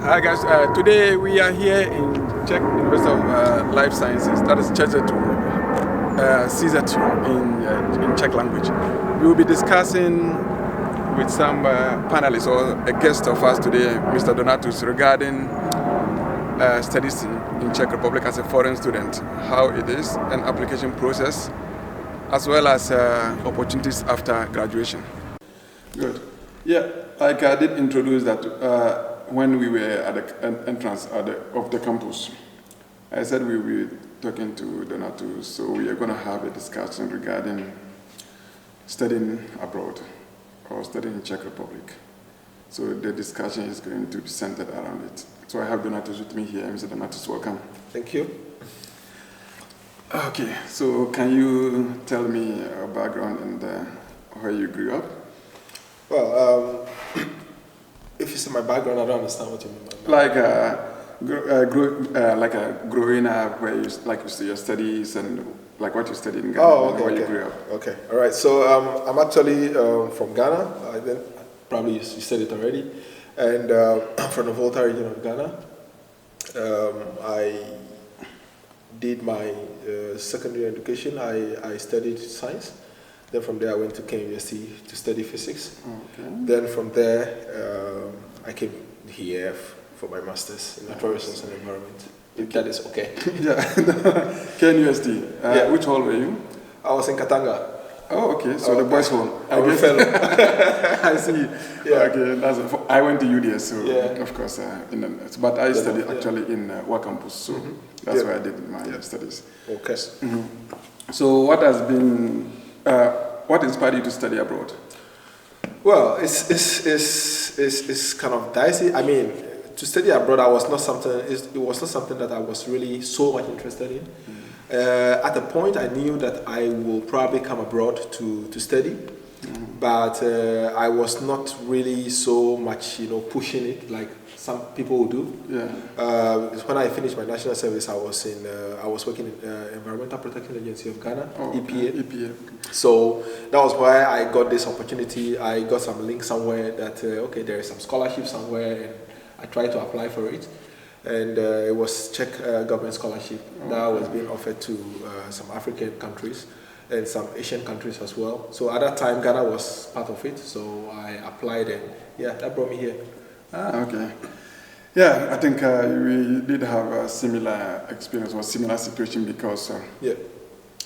Hi guys, today we are here in Czech University of Life Sciences, that is CZ2 in Czech language. We will be discussing with some panelists or a guest of us today, Mr. Donatus, regarding studies in Czech Republic as a foreign student, how it is, an application process, as well as opportunities after graduation. Good. Yeah, like I did introduce that when we were at the entrance of the campus, I said we will be talking to Donatus, so we are going to have a discussion regarding studying abroad or studying in Czech Republic. So the discussion is going to be centered around it. So I have Donatus with me here. Mr. Donatus, welcome. Thank you. Okay, so can you tell me your background and where you grew up? Well, if you see my background, I don't understand what you mean by that. Like growing up, where you see your studies and like what you studied in Ghana, okay, where you grew up. Okay, all right. So I'm actually from Ghana. Probably you said it already, and from the Volta region of Ghana. I did my secondary education. I studied science. Then from there I went to Kenya University to study physics. Okay. Then from there I came here for my master's in natural resources and environment. If that is okay. Yeah. Kenya University. Yeah. Which hall were you? I was in Katanga. Oh, okay. So the boys' hall. I guess. Fellow. I see. Yeah. Okay. I went to UDS, so yeah. Of course, but I studied actually in Wa campus, so that's where I did my studies. Okay. So what has been what inspired you to study abroad? Well, it's kind of dicey. I mean, to study abroad, it was not something that I was really so much interested in. At the point, I knew that I will probably come abroad to study, but I was not really so much, pushing it like some people will do. Yeah. When I finished my national service, I was working in Environmental Protection Agency of Ghana, EPA. EPA. So that was why I got this opportunity. I got some link somewhere that there is some scholarship somewhere, and I tried to apply for it. And it was Czech government scholarship that was being offered to some African countries and some Asian countries as well. So at that time, Ghana was part of it. So I applied, and that brought me here. Okay. Yeah, I think we did have a similar experience or similar situation because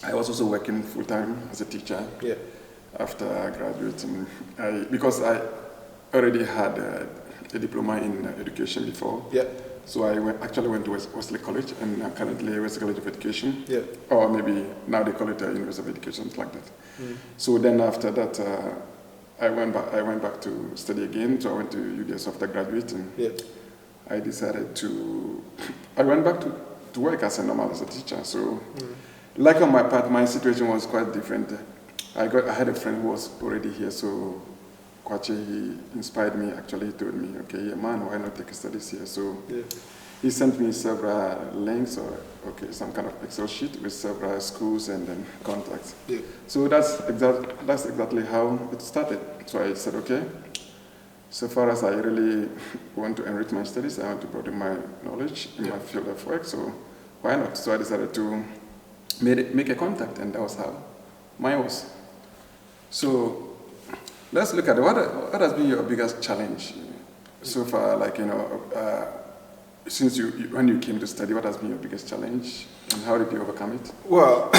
I was also working full time as a teacher after graduating. Because I already had a diploma in education before. Yeah. So I actually went to Wesley College, and I'm currently Wesley College of Education. Yeah. Or maybe now they call it University of Education, something like that. So then after that, I went back to study again. So I went to UDS after graduating. Yeah. I decided I went back to work as a teacher. So, like on my part, my situation was quite different. I had a friend who was already here, so Kwache, he inspired me. Actually, he told me, okay, man, why not take studies here? So he sent me several links or some kind of Excel sheet with several schools and then contacts. Yeah. So that's exactly how it started. So I said, okay, so far as I really want to enrich my studies, I want to broaden my knowledge in my field of work, so why not? So I decided to make a contact, and that was how mine was. So let's look at it. What has been your biggest challenge so far? Like, since when you came to study, what has been your biggest challenge, and how did you overcome it? Well,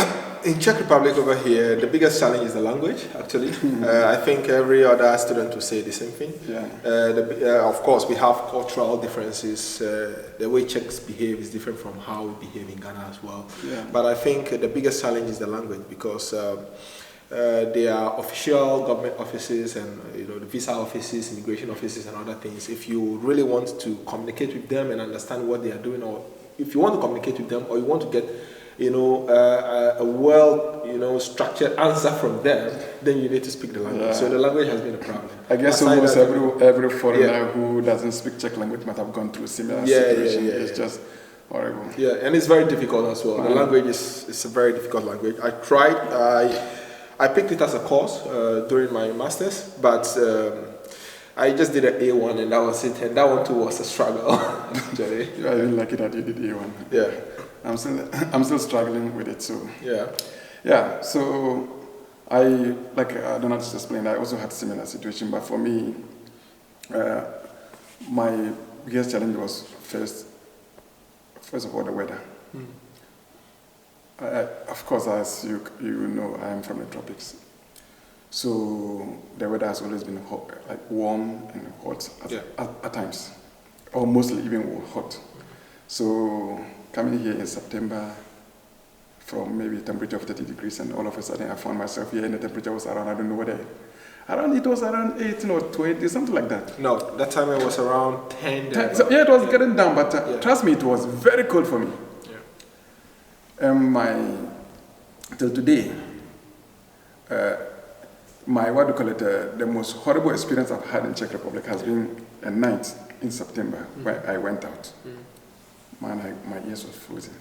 in Czech Republic over here, the biggest challenge is the language, actually. I think every other student will say the same thing. Yeah. Of course, we have cultural differences. The way Czechs behave is different from how we behave in Ghana as well. Yeah. But I think the biggest challenge is the language, because there are official government offices and the visa offices, immigration offices, and other things. If you really want to communicate with them and understand what they are doing, or if you want to communicate with them, or you want to get a well structured answer from them, then you need to speak the language. Yeah. So the language has been a problem. I guess almost every foreigner who doesn't speak Czech language might have gone through a similar situation. It's just horrible. Yeah, and it's very difficult as well. The language is a very difficult language. I tried. I picked it as a course during my master's, but I just did an A1 and that was it. And that one too was a struggle, actually. I didn't like it that you did A1. Yeah. I'm still struggling with it, so. Yeah. Yeah, so I don't know how to explain, I also had similar situation, but for me, my biggest challenge was first of all, the weather. Of course, as you know, I am from the tropics. So the weather has always been hot, like warm and hot at times, or mostly even hot. So coming here in September, from maybe a temperature of 30 degrees, and all of a sudden I found myself here and the temperature was around, I don't know what it was around 18 or 20, something like that. No, that time it was around 10. So, yeah, it was getting down, but trust me, it was very cold for me. Till today, the most horrible experience I've had in Czech Republic has been a night in September where I went out. Man, my ears were frozen.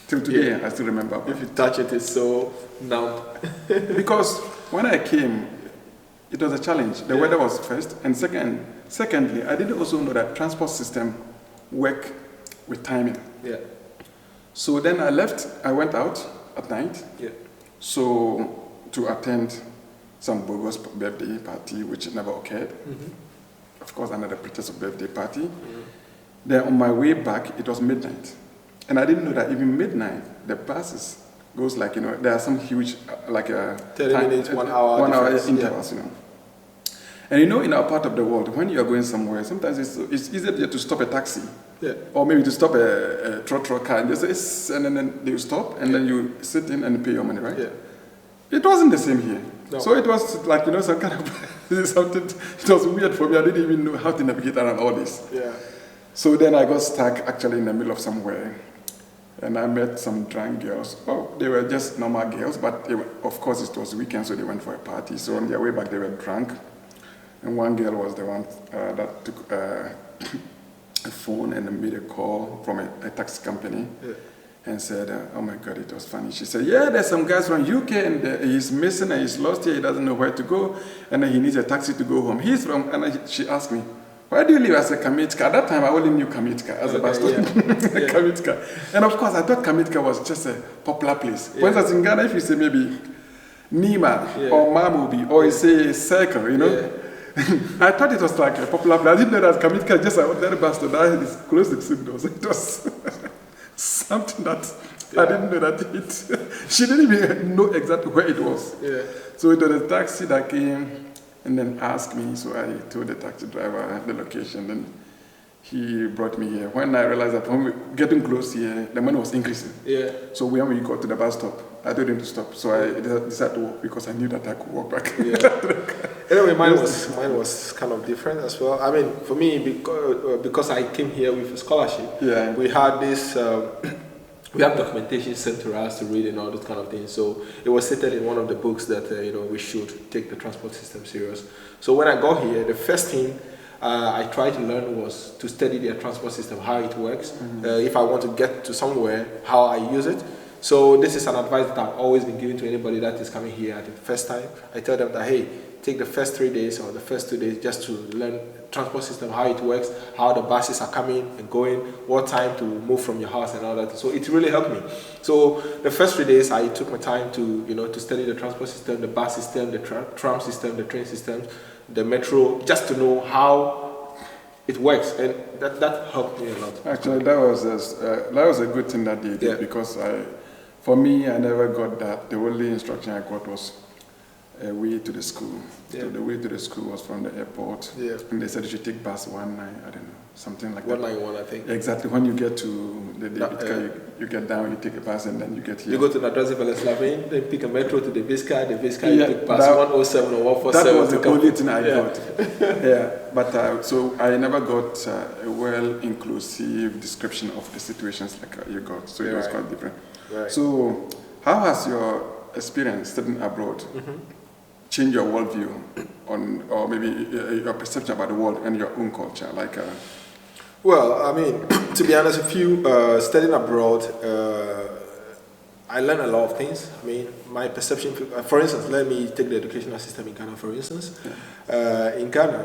Till today, I still remember. If you touch it, it's so numb. Because when I came, it was a challenge. The weather was first, and secondly, I didn't also know that transport system work with timing. Yeah. So then I went out at night. Yeah. So to attend some bogus birthday party, which never occurred. Of course, under the pretext of birthday party. Then on my way back, it was midnight. And I didn't know that even midnight, the buses goes like, there are some huge, 30 minutes, 1 hour. 1 hour intervals, And in our part of the world, when you are going somewhere, sometimes it's easier to stop a taxi. Yeah. Or maybe to stop a trotro car and then they stop and then you sit in and pay your money, right? Yeah. It wasn't the same here. No. So it was like, some kind of something. It was weird for me. I didn't even know how to navigate around all this. Yeah. So then I got stuck actually in the middle of somewhere. And I met some drunk girls. Oh, they were just normal girls, but of course it was weekend, so they went for a party. So on their way back, they were drunk. And one girl was the one that took a phone and made a call from a taxi company and said, oh my God, it was funny. She said, yeah, there's some guys from UK and he's missing and he's lost here. He doesn't know where to go. And then he needs a taxi to go home. He's from, and she asked me, where do you live? I said, Kamitka. At that time, I only knew Kamitka as a bus stop. Kamitka. And of course, I thought Kamitka was just a popular place. For instance, in Ghana, if you say maybe Nima or Mamubi or you say Circle, I thought it was like a popular place. I didn't know that Kamitka just an ordinary bus stop that is close to the signals. It was something that I didn't know that she didn't even know exactly where it was. Yeah. So it was a taxi that came and then asked me. So I told the taxi driver the location. Then he brought me here. When I realized that when we getting close here, the money was increasing. Yeah. So when we got to the bus stop, I told him to stop. So I decided to walk because I knew that I could walk back. Yeah. Anyway, mine was kind of different as well. I mean, for me, because I came here with a scholarship, we had this. We have documentation sent to us to read and all those kind of things. So it was stated in one of the books that we should take the transport system serious. So when I got here, the first thing I tried to learn was to study their transport system, how it works. If I want to get to somewhere, how I use it. So this is an advice that I've always been giving to anybody that is coming here at the first time. I tell them that, hey, take the first 3 days or the first 2 days just to learn transport system, how it works, how the buses are coming and going, what time to move from your house and all that. So it really helped me. So the first 3 days I took my time to, to study the transport system, the bus system, the tram system, the train system, the metro, just to know how it works. And that helped me a lot. Actually, that was a good thing that they did because for me, I never got that. The only instruction I got was a way to the school. So the way to the school was from the airport. And they said you should take bus 19, I don't know, something like 191, I think. Exactly. When you get to the Davidka, you get down, you take a bus, and then you get here. You go to Nadrazi Veleslavin, then pick a metro to the Visca, you take bus 107 or 147. That was the only thing I got. But so I never got a well-inclusive description of the situations like you got. So it was quite different. Right. So how has your experience studying abroad change your worldview or maybe your perception about the world and your own culture? Well, I mean, to be honest with you, studying abroad, I learned a lot of things. I mean, my perception, for instance, let me take the educational system in Ghana, for instance. In Ghana,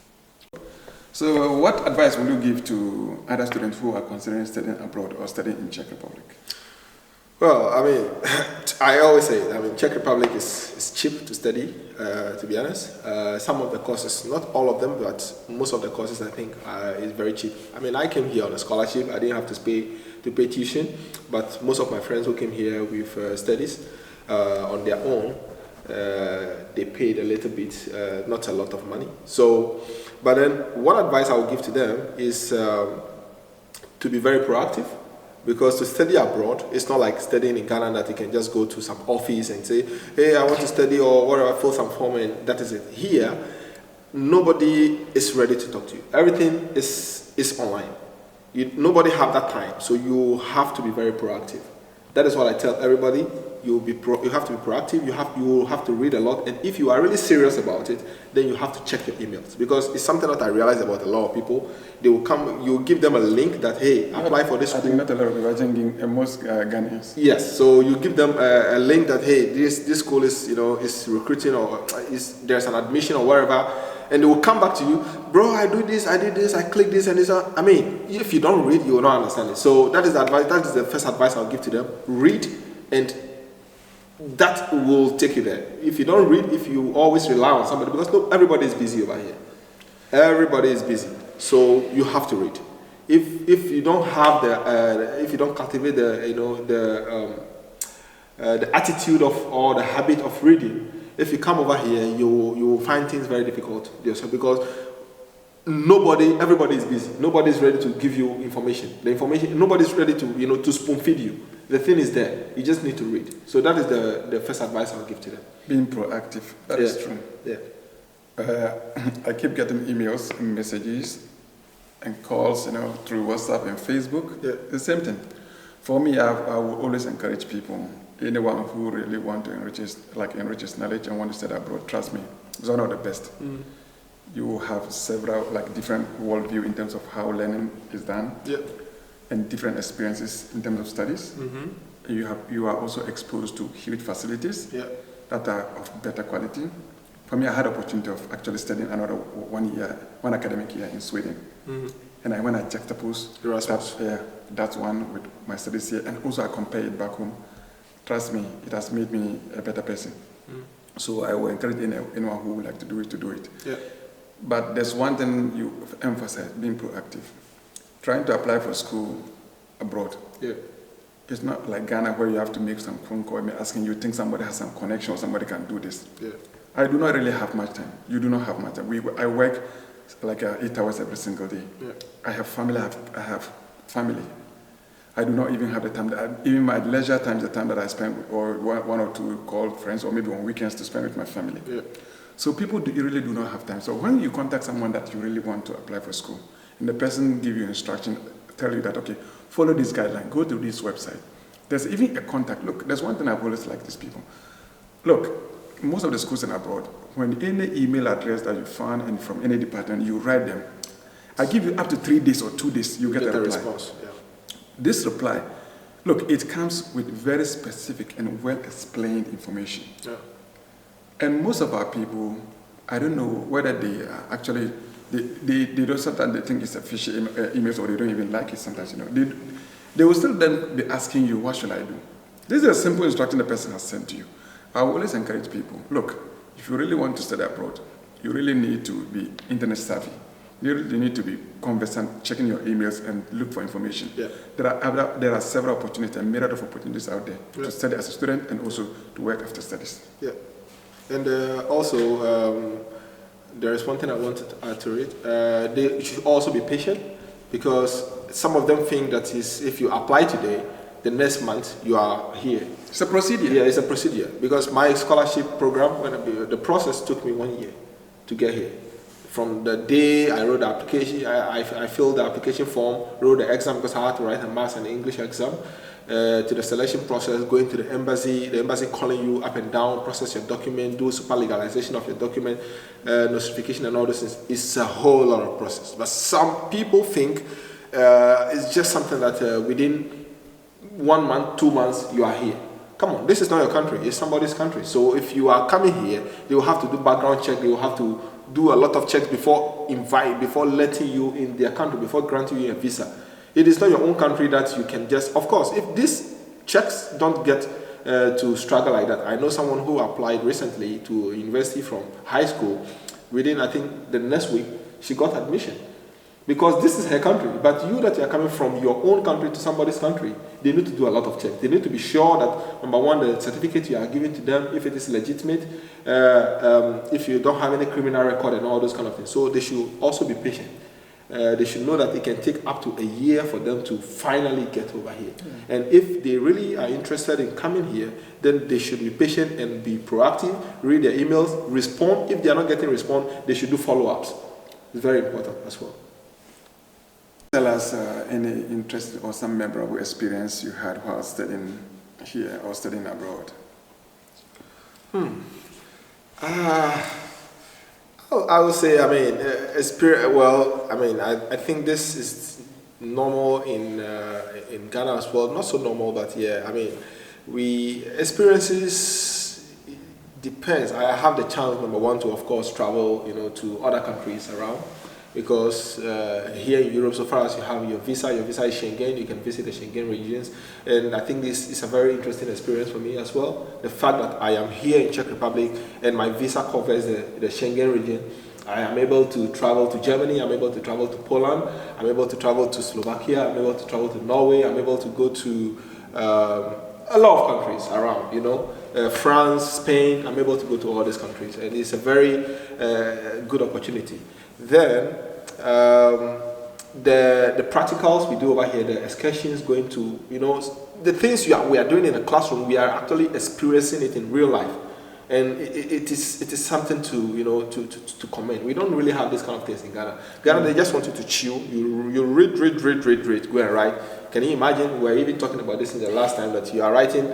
So what advice would you give to other students who are considering studying abroad or studying in Czech Republic? Well, I mean, I always say, Czech Republic is cheap to study, to be honest. Some of the courses, not all of them, but most of the courses I think is very cheap. I mean, I came here on a scholarship. I didn't have to pay tuition, but most of my friends who came here with studies on their own, they paid a little bit, not a lot of money. So, but then one advice I would give to them is to be very proactive. Because to study abroad, it's not like studying in Ghana that you can just go to some office and say, hey, I want to study or whatever, fill some form and that is it. Here, nobody is ready to talk to you. Everything is online. Nobody have that time, so you have to be very proactive. That is what I tell everybody. You have to be proactive. You have to read a lot, and if you are really serious about it, then you have to check your emails, because it's something that I realize about a lot of people. They will come. You give them a link that, hey, apply for this school. I think not a lot of people. I think most Ghanaians. Yes. So you give them a link that, hey, this school is is recruiting, or there's an admission or wherever. And they will come back to you, bro, I do this, I did this, I click this and this. I mean, if you don't read, you will not understand it. So that is the advice. That is the first advice I'll give to them. Read, and that will take you there. If you don't read, if you always rely on somebody, because everybody is busy over here. Everybody is busy. So you have to read. If you don't have if you don't cultivate the attitude of or the habit of reading, if you come over here, you will find things very difficult yourself, because everybody is busy. Nobody is ready to give you information. Nobody is ready to to spoon feed you. The thing is there. You just need to read. So that is the first advice I'll give to them. Being proactive. That is true. Yeah. I keep getting emails and messages and calls, through WhatsApp and Facebook. Yeah. The same thing. For me, I will always encourage people. Anyone who really want to enrich his knowledge and want to study abroad, trust me, it's one of the best. Mm. You will have several different worldview in terms of how learning is done, and different experiences in terms of studies. Mm-hmm. You are also exposed to huge facilities that are of better quality. For me, I had the opportunity of actually studying another one academic year in Sweden, and when I juxtapose that's one with my studies here, and also I compare it back home. Trust me, it has made me a better person. Mm. So I will encourage anyone who would like to do it. Yeah. But there's one thing you emphasize, being proactive. Trying to apply for school abroad. Yeah. It's not like Ghana where you have to make some phone call asking you think somebody has some connection or somebody can do this. Yeah. I do not really have much time. You do not have much time. I work 8 hours every single day. Yeah. I have family. I have family. I do not even have the time. Even my leisure time is the time that I spend, or one or two call friends, or maybe on weekends to spend with my family. Yeah. So people really do not have time. So when you contact someone that you really want to apply for school, and the person give you instruction, tell you that, okay, follow this guideline, go to this website. There's even a contact. Look, there's one thing I've always liked these people. Look, most of the schools in abroad, when any email address that you find and from any department, you write them. I give you up to 3 days or 2 days, you get a reply. Response. Yeah. This reply, look, it comes with very specific and well-explained information. Yeah. And most of our people, I don't know whether they actually, they don't, sometimes they think it's a fishy email, or they don't even like it sometimes, They will still then be asking you, what should I do? This is a simple instruction the person has sent to you. I will always encourage people, look, if you really want to study abroad, you really need to be internet savvy. You really need to be conversant, checking your emails and look for information. Yeah. There are several opportunities, a myriad of opportunities out there to study as a student and also to work after studies. Yeah. And also, there is one thing I wanted to add to it. They should also be patient, because some of them think that if you apply today, the next month you are here. It's a procedure. Yeah, it's a procedure. Because my scholarship program, the process took me 1 year to get here. From the day I wrote the application, I filled the application form, wrote the exam because I had to write a maths and English exam, to the selection process, going to the embassy calling you up and down, process your document, do super legalization of your document, notification and all those things. It's a whole lot of process. But some people think it's just something that within 1 month, 2 months, you are here. Come on, this is not your country, it's somebody's country. So if you are coming here, they will have to do background check, they will have to do a lot of checks before letting you in their country, before granting you a visa. It is not your own country that you can just, of course, if these checks don't get to struggle like that. I know someone who applied recently to university from high school. Within, I think, the next week, she got admission. Because this is her country, but you that you are coming from your own country to somebody's country, they need to do a lot of checks. They need to be sure that, number one, the certificate you are giving to them, if it is legitimate, if you don't have any criminal record and all those kind of things. So they should also be patient. They should know that it can take up to a year for them to finally get over here. And if they really are interested in coming here, then they should be patient and be proactive, read their emails, respond. If they are not getting response, they should do follow-ups. It's very important as well. Tell us any interest or some memorable experience you had while studying here or studying abroad. I would say, I mean, I think this is normal in Ghana as well. Not so normal, but yeah, I mean, experiences depends. I have the chance, number one, to of course travel, to other countries around. Because here in Europe, so far as you have your visa is Schengen, you can visit the Schengen regions. And I think this is a very interesting experience for me as well. The fact that I am here in Czech Republic and my visa covers the Schengen region. I am able to travel to Germany, I'm able to travel to Poland, I'm able to travel to Slovakia, I'm able to travel to Norway, I'm able to go to a lot of countries around, France, Spain, I'm able to go to all these countries. And it's a very good opportunity. Then the practicals we do over here, the excursions, going to, the things we are doing in the classroom, we are actually experiencing it in real life. And it is something to commend. We don't really have this kind of things in Ghana. Ghana, they just want you to chill. You read, go and write. Can you imagine, we were even talking about this in the last time, that you are writing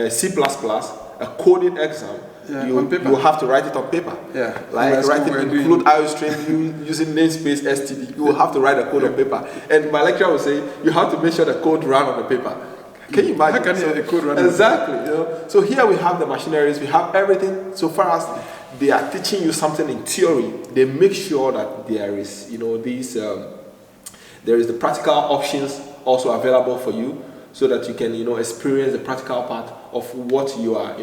C++, a coding exam. Yeah, you have to write it on paper. Yeah. Like writing include IOStream using namespace STD. You will have to write a code on paper. And my lecturer will say, you have to make sure the code run on the paper. Can you imagine? How can the code run? Exactly. So here we have the machineries, we have everything. So far as they are teaching you something in theory, they make sure that there is, there is the practical options also available for you, so that you can, experience the practical part of what you are,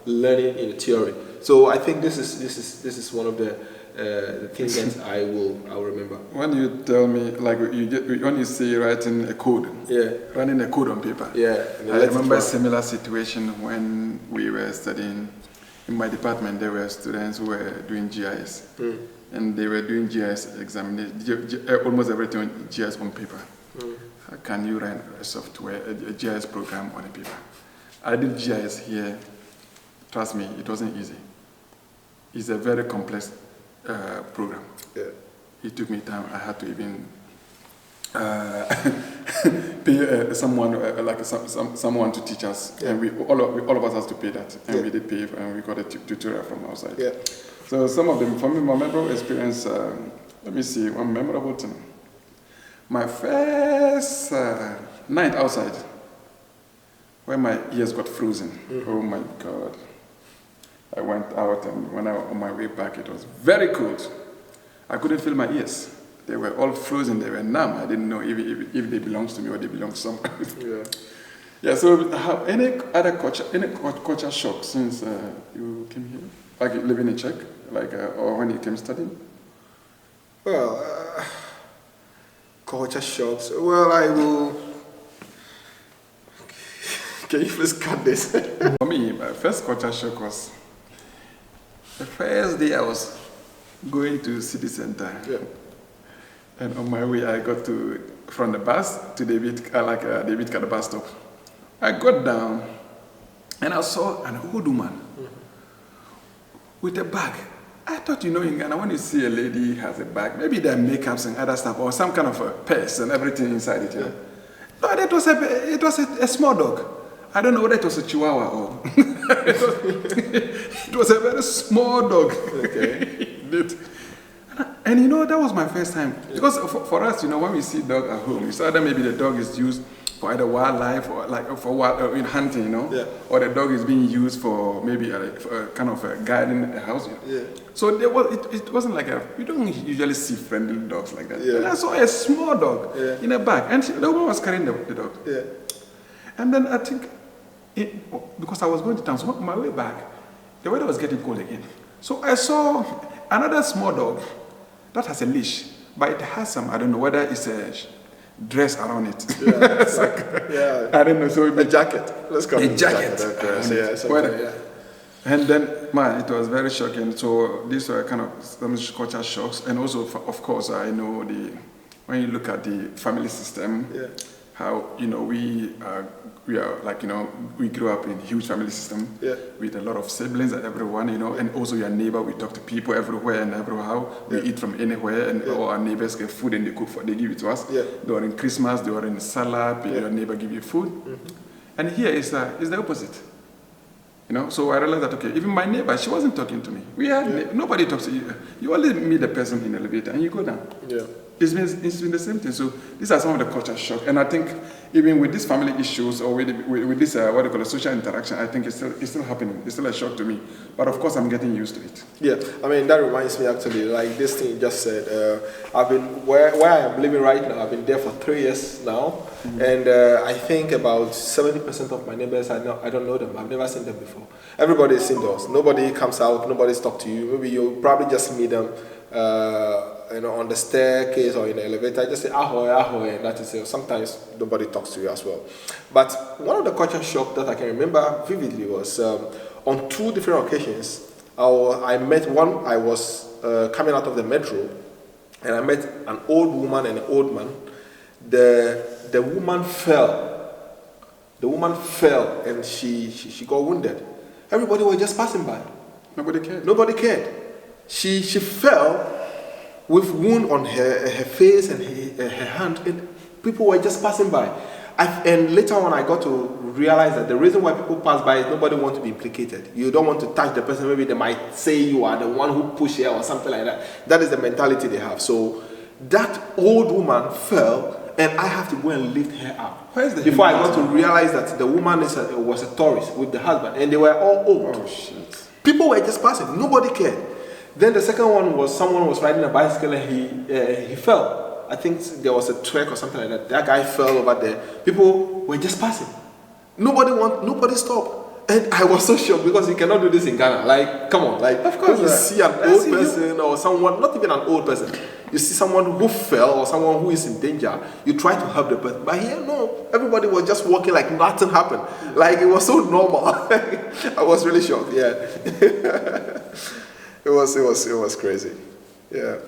learning in the theory. So I think this is one of the things that I will remember. When you tell me, like when you say writing a code, running a code on paper, I remember a similar situation when we were studying in my department. There were students who were doing GIS, and they were doing GIS examination, almost everything on GIS on paper. How can you run a software, a GIS program on a paper? I did GIS here. Trust me, it wasn't easy. It's a very complex program. It took me time. I had to even pay someone to teach us, and all of us has to pay that, and we did pay, and we got a tutorial from outside. So some of them, for me, my memorable experience. Let me see, one memorable thing. My first night outside, when my ears got frozen. Oh my God. I went out, and when I was on my way back, it was very cold. I couldn't feel my ears. They were all frozen, they were numb. I didn't know if they belonged to me or they belonged to someone. So have any other culture shock since you came here? Like living in Czech, or when you came studying? Well, culture shocks. Well, I will. Can you please cut this? For me, my first culture shock was the first day I was going to city center. And on my way, I got from the bus to David Kada bus stop. I got down and I saw an old woman with a bag. I thought, in Ghana, when you see a lady has a bag, maybe there are makeups and other stuff, or some kind of a purse and everything inside it. No, it was a small dog. I don't know whether it was a Chihuahua or it was a very small dog. And that was my first time. Because for us, when we see dog at home, it's either maybe the dog is used for either wildlife or like for wild, in hunting, you know, yeah. or the dog is being used for maybe for kind of guarding the house. Yeah. So there was it wasn't like you don't usually see friendly dogs like that. Yeah. And I saw a small dog in a bag, and the woman was carrying the dog. Yeah. And then I think because I was going to town, so on my way back, the weather was getting cold again. So I saw another small dog that has a leash, but it has some, I don't know whether it's a dress around it. Yeah, I don't know. So a jacket. Let's call it a jacket. And then, man, it was very shocking. So these were kind of some culture shocks. And also, of course, I know when you look at the family system, how, you know, we are like, you know, we grew up in a huge family system with a lot of siblings and everyone, you know, and also your neighbor, we talk to people everywhere and everywhere. We eat from anywhere, and all our neighbors get food and they cook they give it to us. During Christmas, during salad, your neighbor give you food. And here is the opposite. You know, so I realized that, okay, even my neighbor, she wasn't talking to me. We had nobody talks to you. You only meet the person in the elevator and you go down. It's been the same thing. So these are some of the culture shock. And I think even with these family issues or with this, what they call a social interaction, I think it's still happening. It's still a shock to me. But of course, I'm getting used to it. Yeah, I mean, that reminds me actually, like this thing you just said, I've been, where I am living right now, I've been there for 3 years now. And I think about 70% of my neighbors, I don't know them. I've never seen them before. Everybody is indoors. Nobody comes out. Nobody's talked to you. Maybe you'll probably just meet them you know, on the staircase or in the elevator. Just say ahoy, ahoy, and that is it. Sometimes nobody talks to you as well. But one of the culture shock that I can remember vividly was on 2 different occasions. I met one. I was coming out of the metro, and I met an old woman and an old man. The woman fell. The woman fell and she got wounded. Everybody was just passing by. Nobody cared. Nobody cared. She fell with wound on her face and her hand, and people were just passing by. And later on, I got to realize that the reason why people pass by is nobody wants to be implicated. You don't want to touch the person. Maybe they might say you are the one who pushed her or something like that. That is the mentality they have. So that old woman fell, and I have to go and lift her up. Before I got to realize that the woman was a tourist with the husband, and they were all old. Oh, shit. People were just passing. Nobody cared. Then the second one was someone was riding a bicycle and he fell. I think there was a trek or something like that. That guy fell over there. People were just passing. Nobody stopped. And I was so shocked because you cannot do this in Ghana. Like, come on, like, of course, you see an old person or someone, not even an old person. You see someone who fell or someone who is in danger, you try to help the person. But here, no, everybody was just walking like nothing happened. Like, it was so normal. I was really shocked, It was crazy. Yeah.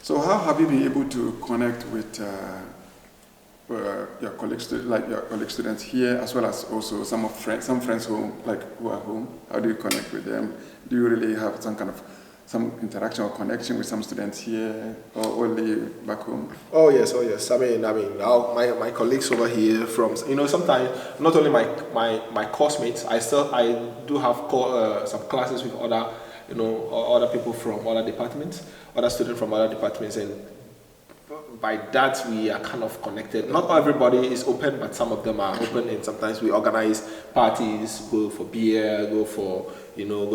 So how have you been able to connect with your colleague students here, as well as also some friends home, who are home? How do you connect with them? Do you really have some interaction or connection with some students here, or only back home? Oh yes. I mean, now my colleagues over here from, you know, sometimes not only my course mates, I do have some classes with other, you know, other people from other departments, other students from other departments, and by that we are kind of connected. Not everybody is open, but some of them are open, and sometimes we organize parties, go for beer, go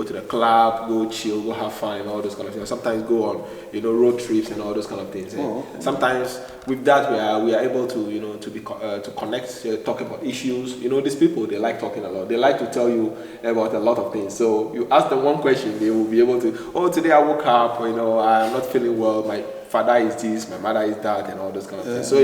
to the club, go chill, go have fun, and all those kind of things. Sometimes go on, you know, road trips and all those kind of things. And sometimes with that we are able to, you know, to connect, talk about issues. You know, these people, they like talking a lot. They like to tell you about a lot of things. So you ask them one question, they will be able to, oh, today I woke up, you know, I'm not feeling well, my father is this, my mother is that, and all those kind of things. So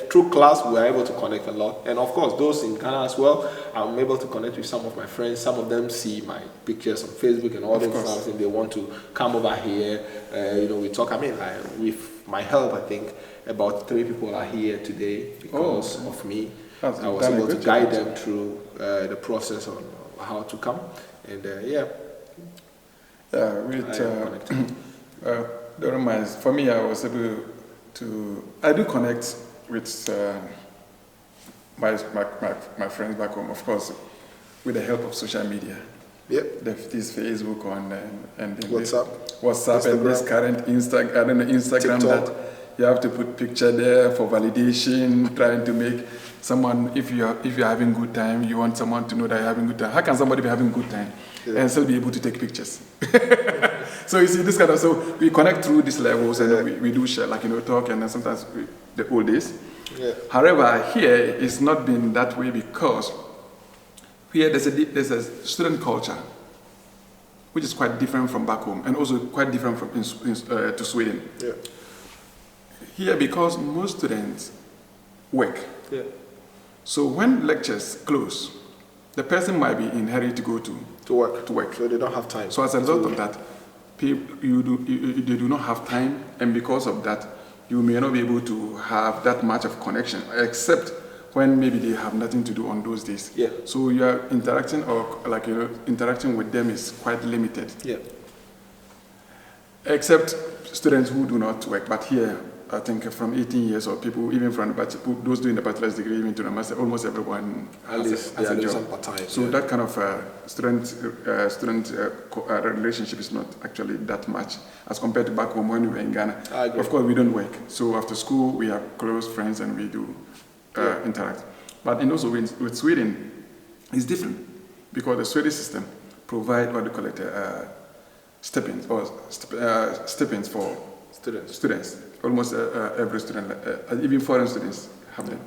through class we are able to connect a lot, and of course those in Ghana as well, I'm able to connect with some of my friends. Some of them see my pictures on Facebook and all those kind of things. They want to come over here. You know, we talk. I mean, with my help, I think about 3 people are here today because of me. I was able to guide them through the process on how to come, and for me, I was able to. I do connect with my friends back home, of course, with the help of social media. This Facebook and WhatsApp, Instagram. And this current Instagram. TikTok. you have to put picture there for validation, trying to make someone, if you're having good time, you want someone to know that you're having good time. How can somebody be having good time and still be able to take pictures? So you see this kind of, so we connect through these levels and we do share, like, talk, and then sometimes the old days. Yeah. However, here it's not been that way because here there's a student culture which is quite different from back home and also quite different from to Sweden. Yeah. Here, because most students work, so when lectures close, the person might be in a hurry to go to work. So they don't have time. So as a result of that, they do not have time, and because of that, you may not be able to have that much of connection, except when maybe they have nothing to do on those days. Yeah. So your interaction interaction with them is quite limited. Yeah. Except students who do not work, but here, I think from 18 years or people, even from those doing the bachelor's degree, even to the master, almost everyone has a job. Part-time, so that kind of student relationship is not actually that much as compared to back home when we were in Ghana. Of course, we don't work. So after school, we are close friends and we do interact. But also with Sweden, it's different because the Swedish system provides what they call it stipends for students. Almost every student, even foreign students have them.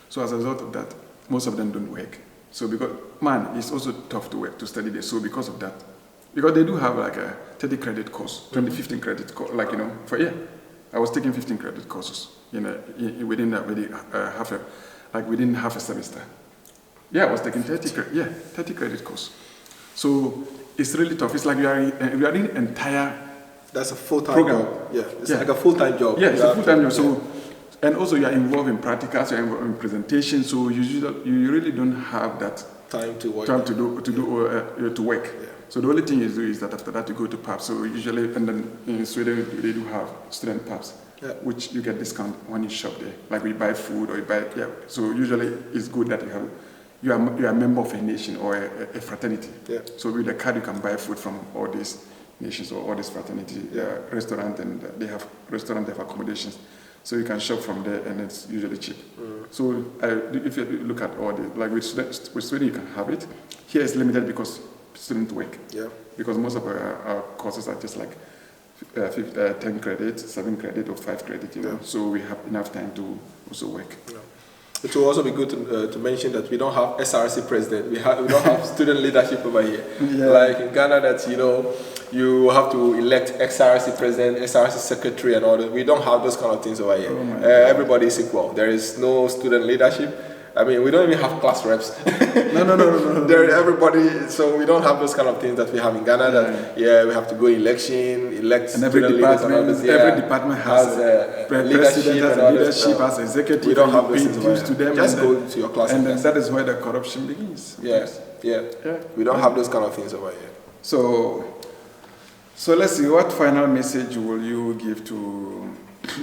So as a result of that, most of them don't work. So because, it's also tough to work, to study there. So because of that, because they do have like a 30 credit course, 15 credit course, for a year. I was taking 15 credit courses within half a semester. Yeah, I was taking 30 credit course. So it's really tough. It's like we are in entire. That's a full-time job. Yeah, it's like a full-time job. Yeah, it's a full-time job. So, and also you are involved in practicals, you are involved in presentation. So you really don't have that time to work. To work. Yeah. So the only thing you do is that after that you go to pubs. So usually, and then in Sweden they do have student pubs, which you get discount when you shop there. Like we buy food or you buy. Yeah. So usually it's good that you are a member of a nation or a fraternity. Yeah. So with a card you can buy food from all these nations or all this fraternity restaurant, and they have accommodations, so you can shop from there and it's usually cheap. So if you look at all with Sweden you can have it. Here it's limited because students work. Yeah. Because most of our courses are just like 10 credits, 7 credit or 5 credit. So we have enough time to also work. Yeah. It will also be good to mention that we don't have SRC president. We don't have student leadership over here. Yeah. Like in Ghana, that you have to elect SRC president, SRC secretary, and all that. We don't have those kind of things over here. Everybody is equal. There is no student leadership. I mean, we don't even have class reps. No. Everybody, so we don't have those kind of things that we have in Ghana. We have to go elect and every department has a leadership, has executive. We don't have those things to them. Just go to your class. And then that is where the corruption begins. We don't have those kind of things over here. So let's see, what final message will you give to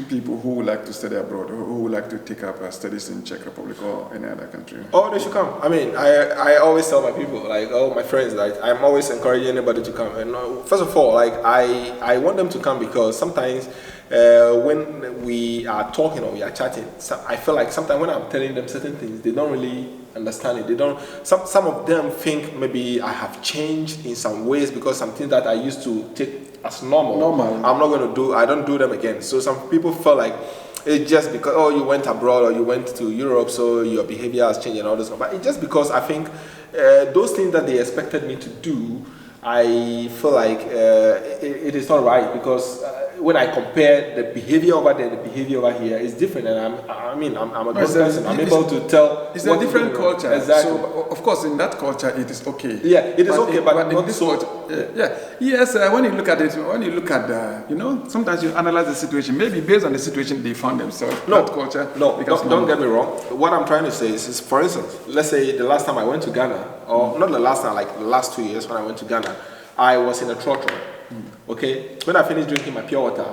people who would like to study abroad, or who would like to take up studies in Czech Republic or any other country? Oh, they should come. I mean, I always tell my people, like all my friends, like I'm always encouraging anybody to come. And first of all, like I want them to come because sometimes when we are talking or we are chatting, I feel like sometimes when I'm telling them certain things, they don't really understand it. They don't. Some of them think maybe I have changed in some ways because some things that I used to take as normal. I'm not going to do. I don't do them again. So some people feel like it's just because you went abroad or you went to Europe, so your behavior has changed and all this. But it's just because I think those things that they expected me to do, I feel like it is not right because when I compare the behavior over there and the behavior over here, it's different. And I'm a good person. I'm able to tell. It's a different culture. Exactly. So of course, in that culture, it is okay. Yeah, it is okay, but in this culture, yes. When you look at it, sometimes you analyze the situation. Maybe based on the situation they found themselves. No, that culture. No, don't get me wrong. What I'm trying to say is, for instance, let's say the last time I went to Ghana, or not the last time, like the last 2 years when I went to Ghana, I was in a trotro. Okay, when I finished drinking my pure water,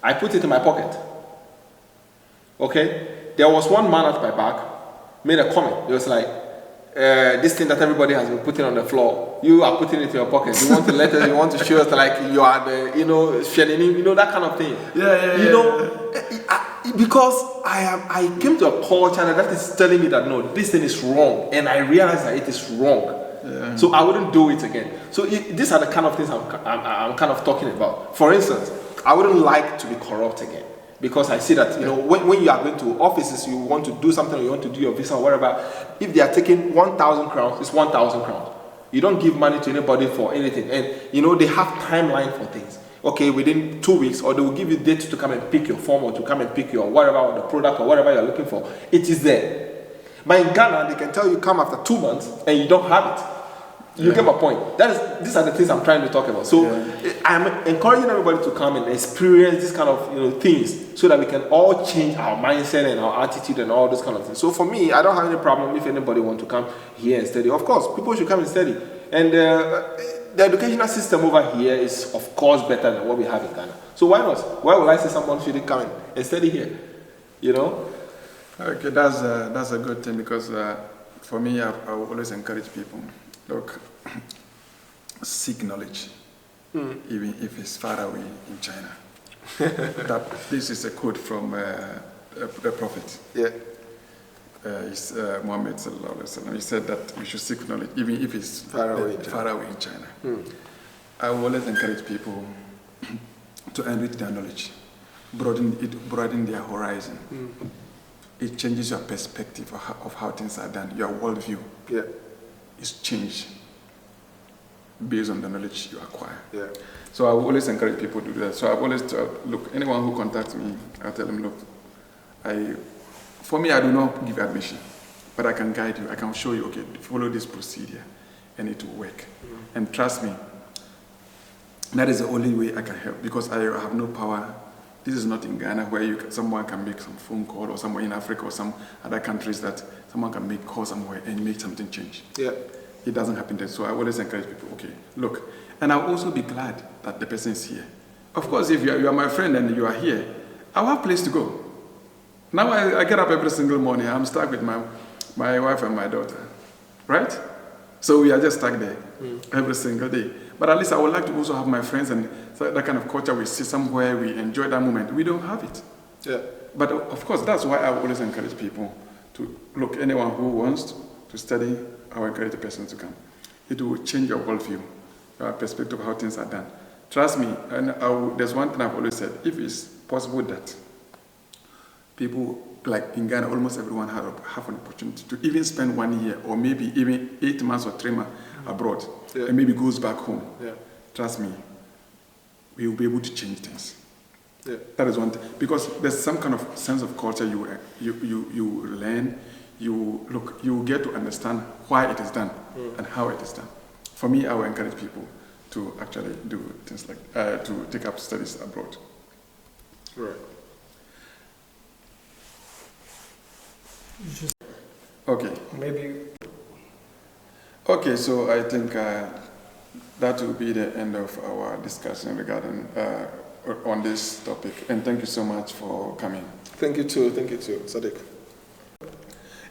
I put it in my pocket. Okay, there was one man at my back, made a comment. He was like, this thing that everybody has been putting on the floor, you are putting it in your pocket. You want to let us, you want to show us like you are the, that kind of thing. Because I came to a culture that is telling me that no, this thing is wrong, and I realized that it is wrong. Yeah. So I wouldn't do it again. So these are the kind of things I'm kind of talking about. For instance, I wouldn't like to be corrupt again. Because I see that, when you are going to offices, you want to do something, you want to do your visa or whatever, if they are taking 1,000 crowns, it's 1,000 crowns. You don't give money to anybody for anything. And, they have timeline for things. Okay, within 2 weeks, or they will give you dates to come and pick your form or to come and pick your whatever, or the product or whatever you're looking for. It is there. But in Ghana, they can tell you come after 2 months and you don't have it. You get my point. These are the things I'm trying to talk about. So I'm encouraging everybody to come and experience this kind of things, so that we can all change our mindset and our attitude and all those kind of things. So for me, I don't have any problem if anybody wants to come here and study. Of course, people should come and study. And the educational system over here is, of course, better than what we have in Ghana. So why not? Why would I say someone should come and study here? Okay, that's a good thing, because for me, I will always encourage people. Look, seek knowledge, even if it's far away in China. This is a quote from the Prophet. Yeah. It's Muhammad sallallahu alaihi wasallam. He said that we should seek knowledge, even if it's far away in China. I will always encourage people to enrich their knowledge, broaden their horizon. It changes your perspective of how things are done, your worldview. Yeah. Is changed based on the knowledge you acquire. Yeah. So I will always encourage people to do that. So I always look, anyone who contacts me, I tell them, look, for me, I do not give admission, but I can guide you. I can show you, okay, follow this procedure, and it will work. And trust me, that is the only way I can help, because I have no power. This is not in Ghana where someone can make some phone call, or somewhere in Africa or some other countries that someone can make call somewhere and make something change. Yeah. It doesn't happen there. So I always encourage people, okay, look. And I'll also be glad that the person is here. Of course, if you are my friend and you are here, I'll have a place to go. Now I get up every single morning. I'm stuck with my wife and my daughter, right? So we are just stuck there every single day. But at least I would like to also have my friends, and that kind of culture we see somewhere, we enjoy that moment. We don't have it. Yeah. But of course, that's why I always encourage people to look. Anyone who wants to study, I will encourage the person to come. It will change your worldview, your perspective of how things are done. Trust me, and there's one thing I've always said: if it's possible that people, like in Ghana, almost everyone have an opportunity to even spend 1 year, or maybe even 8 months or 3 months abroad, and maybe goes back home. Yeah. Trust me, we will be able to change things. Yeah. That is one thing, because there's some kind of sense of culture you learn, you get to understand why it is done and how it is done. For me, I will encourage people to actually do things like to take up studies abroad. Right. Okay. Maybe. Okay, so I think that will be the end of our discussion regarding on this topic. And thank you so much for coming. Thank you too, Sadiq.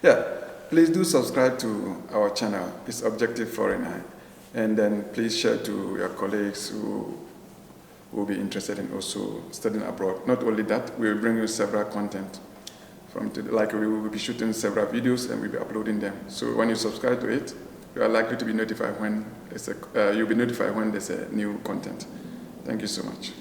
Yeah, please do subscribe to our channel. It's Objective Foreigner. And then please share to your colleagues who will be interested in also studying abroad. Not only that, we will bring you several content like we will be shooting several videos and we'll be uploading them. So when you subscribe to it, you are likely to be notified when you'll be notified when there's a new content. Thank you so much.